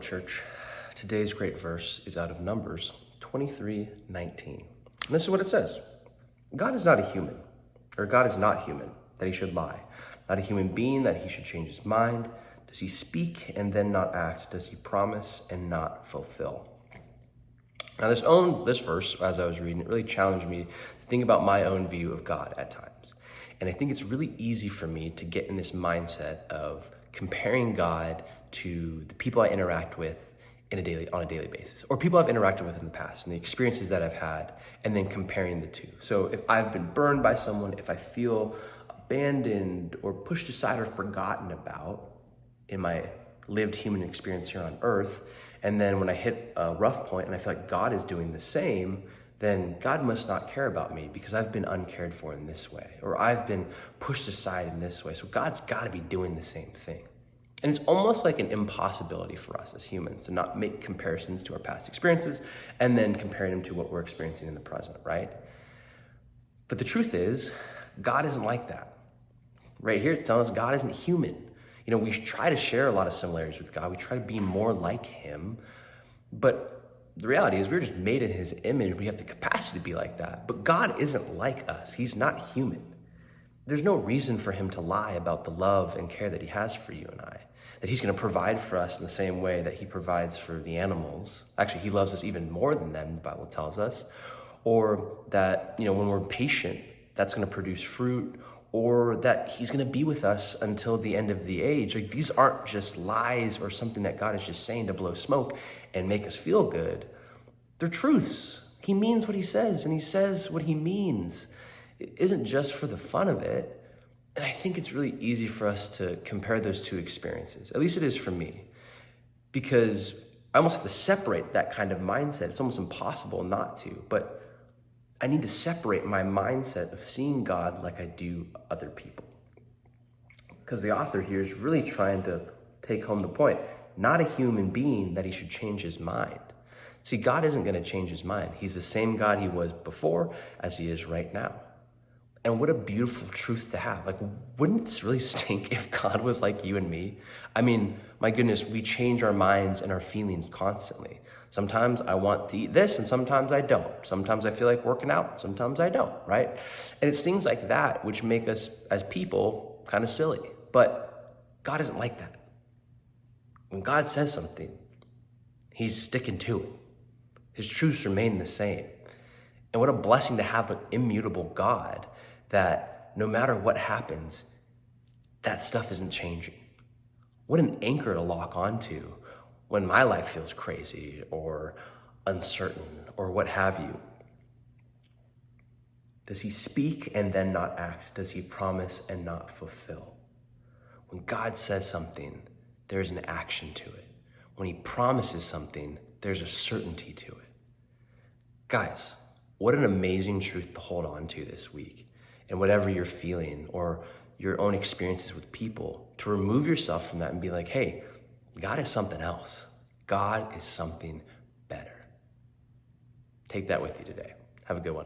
Church. Today's great verse is out of Numbers 23:19. And this is what it says. God is not a human, or God is not human, that he should lie. Not a human being that he should change his mind. Does he speak and then not act? Does he promise and not fulfill? Now this verse, as I was reading, it really challenged me to think about my own view of God at times. And I think it's really easy for me to get in this mindset of comparing God to the people I interact with on a daily basis, or people I've interacted with in the past and the experiences that I've had, and then comparing the two. So if I've been burned by someone, if I feel abandoned or pushed aside or forgotten about in my lived human experience here on earth, and then when I hit a rough point and I feel like God is doing the same, then God must not care about me because I've been uncared for in this way, or I've been pushed aside in this way. So God's got to be doing the same thing. And it's almost like an impossibility for us as humans to not make comparisons to our past experiences and then comparing them to what we're experiencing in the present, right? But the truth is, God isn't like that. Right here, it's telling us God isn't human. You know, we try to share a lot of similarities with God. We try to be more like him. But the reality is we're just made in his image. We have the capacity to be like that. But God isn't like us. He's not human. There's no reason for him to lie about the love and care that he has for you and I. That he's going to provide for us in the same way that he provides for the animals. Actually, he loves us even more than them, the Bible tells us. Or that, you know, when we're patient, that's going to produce fruit. Or that he's going to be with us until the end of the age. Like, these aren't just lies or something that God is just saying to blow smoke and make us feel good. They're truths. He means what he says, and he says what he means. It isn't just for the fun of it. And I think it's really easy for us to compare those two experiences. At least it is for me. Because I almost have to separate that kind of mindset. It's almost impossible not to. But I need to separate my mindset of seeing God like I do other people. Because the author here is really trying to take home the point. Not a human being that he should change his mind. See, God isn't going to change his mind. He's the same God he was before as he is right now. And what a beautiful truth to have. Like, wouldn't it really stink if God was like you and me? I mean, my goodness, we change our minds and our feelings constantly. Sometimes I want to eat this and sometimes I don't. Sometimes I feel like working out, sometimes I don't, right? And it's things like that which make us as people kind of silly. But God isn't like that. When God says something, he's sticking to it. His truths remain the same. And what a blessing to have an immutable God that no matter what happens, that stuff isn't changing. What an anchor to lock onto when my life feels crazy or uncertain or what have you. Does he speak and then not act? Does he promise and not fulfill? When God says something, there's an action to it. When he promises something, there's a certainty to it. Guys, what an amazing truth to hold on to this week. And whatever you're feeling or your own experiences with people, to remove yourself from that and be like, hey, God is something else. God is something better. Take that with you today. Have a good one.